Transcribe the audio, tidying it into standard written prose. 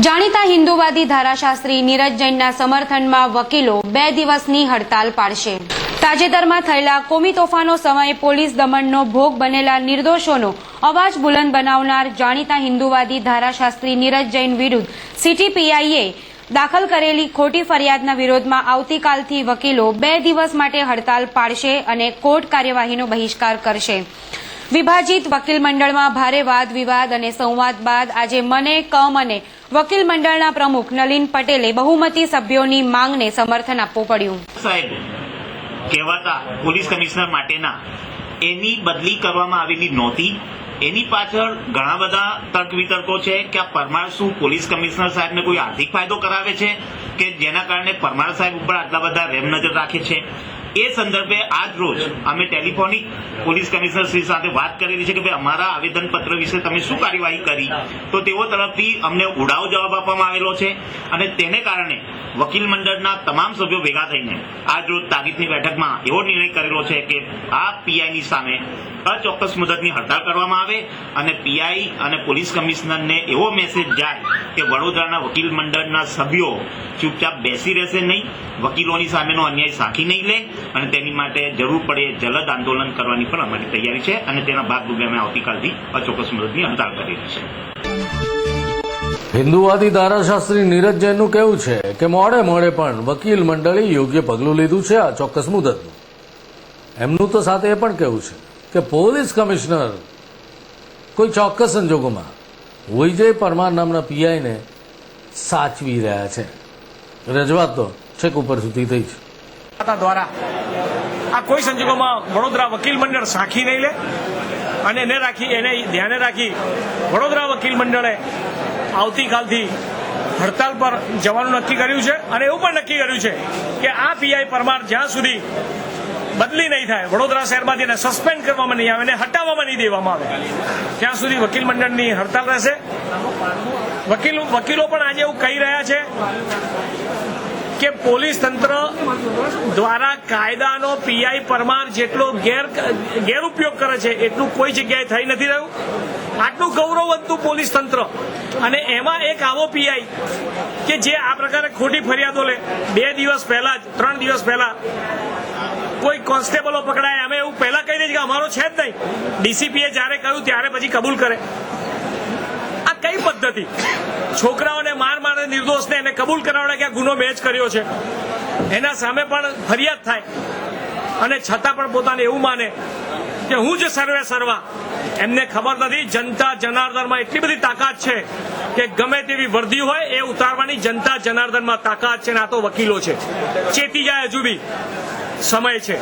જાણીતા હિન્દુવાદી ધારાશાસ્ત્રી નીરજ જૈનના સમર્થનમાં વકીલો 2 દિવસની હડતાલ પાડશે। તાજેતરમાં થયેલા કોમી તોફાનો સમયે પોલીસ દમનનો ભોગ બનેલા નિર્દોષોનો અવાજ બુલંદ બનાવનાર જાણીતા હિન્દુવાદી ધારાશાસ્ત્રી નીરજ જૈન વિરુદ્ધ સિટી પીઆઈએ દાખલ કરેલી ખોટી ફરિયાદના વિરોધમાં આવતીકાલથી વકીલો 2 દિવસ માટે હડતાલ પાડશે અને કોર્ટ કાર્યવાહીનો બહિષ્કાર કરશે। વિભાજિત વકીલ મંડળમાં ભારે વાદ વિવાદ અને સંવાદ બાદ આજે મને અને વકીલ મંડળના પ્રમુખ નલિન પટેલે બહુમતી સભ્યોની માંગને સમર્થન આપવું પડ્યું। સાહેબ કહેવાતા પોલીસ કમિશનર માટેના એની બદલી કરવામાં આવેલી નહોતી। એની પાછળ ઘણા બધા તર્ક વિતર્કો છે કે આ પરમાર શું પોલીસ કમિશનર સાહેબને કોઈ આર્થિક ફાયદો કરાવે છે કે જેના કારણે પરમાર સાહેબ ઉપર આટલા બધા રેમ નજર રાખે છે। એ સંદર્ભે આજ રોજ અમે ટેલિફોનિક પોલીસ કમિશનર શ્રી સાથે વાત કરેલી છે કે ભાઈ અમારા આવેદનપત્ર વિશે તમે શું કાર્યવાહી કરી, તો તેઓ તરફથી અમને ઉડાવ જવાબ આપવામાં આવેલો છે અને તેને કારણે વકીલ મંડળના તમામ સભ્યો ભેગા થઈને આજ રોજ તાકીદની બેઠકમાં એવો નિર્ણય કરેલો છે કે આ પીઆઈની સામે અચોક્કસ મુદતની હડતાળ કરવામાં આવે અને પીઆઈ અને પોલીસ કમિશનરને એવો મેસેજ જાય કે વડોદરાના વકીલ મંડળના સભ્યો ચૂપચાપ બેસી રહેશે નહીં, વકીલોની સામેનો અન્યાય સાખી નહીં લે અને તેની માટે જરૂર પડે જલદ આંદોલન કરવાની પણ અમારી તૈયારી છે અને તેના ભાગરૂપે અમે આવતીકાલથી અચોક્કસ મુદતની હડતાળ કરેલી છે। હિન્દુવાદી ધારાશાસ્ત્રી નીરજ જૈનનું કહેવું છે કે મોડે પણ વકીલ મંડળે યોગ્ય પગલું લીધું છે આ ચોક્કસ મુદતનું। એમનું તો સાથે એ પણ કહેવું છે કે પોલીસ કમિશનર કોઈ ચોક્કસ સંજોગોમાં વિજય પરમાર નામના પીઆઈને સાચવી રહ્યા છે। રજૂઆત તો છેક ઉપર સુધી થઈ છે દ્વારા આ કોઈ સંજોગોમાં વડોદરા વકીલ મંડળ સાખી નહીં લે અને એને ધ્યાને રાખી વડોદરા વકીલ મંડળે આવતીકાલથી હડતાલ પર જવાનું નક્કી કર્યું છે અને એવું પણ નક્કી કર્યું છે કે આ પીઆઈ પરમાર જ્યાં સુધી બદલી નહીં થાય, વડોદરા શહેરમાંથી એને સસ્પેન્ડ કરવામાં નહીં આવે અને હટાવવામાં નહીં દેવામાં આવે ત્યાં સુધી વકીલ મંડળની હડતાલ રહેશે। વકીલો પણ આજે એવું કહી રહ્યા છે કે પોલીસ તંત્ર દ્વારા કાયદાનો પીઆઈ પરમાર જેટલો ગેરઉપયોગ કરે છે એટલું કોઈ જગ્યાએ થઈ નથી રહ્યું। આટલું ગૌરવવંતું પોલીસ તંત્ર અને એમાં એક આવો પીઆઈ કે જે આ પ્રકારે ખોટી ફરિયાદો લે, 2 દિવસ પહેલા જ 3 દિવસ પહેલા કોઈ કોન્સ્ટેબલો પકડાય, અમે એવું પહેલા કહી દઈએ કે અમારો છે જ નહીં, ડીસીપીએ જ્યારે કહ્યું ત્યારે પછી કબૂલ કરે। આ કઈ પદ્ધતિ? છોકરાઓને મારે નિર્દોષને એને કબૂલ કરાવડે કે આ ગુનો મેં જ કર્યો છે, એના સામે પણ ફરિયાદ થાય અને છતાં પણ પોતાને એવું માને કે હું જ સર્વે સર્વા। એમને ખબર નથી જનતા જનાર્દનમાં એટલી બધી તાકાત છે કે ગમે તેવી વર્દી હોય એ ઉતારવાની જનતા જનાર્દનમાં તાકાત છે ને આ તો વકીલો છે। ચેતી જાય, હજુ બી સમય છે।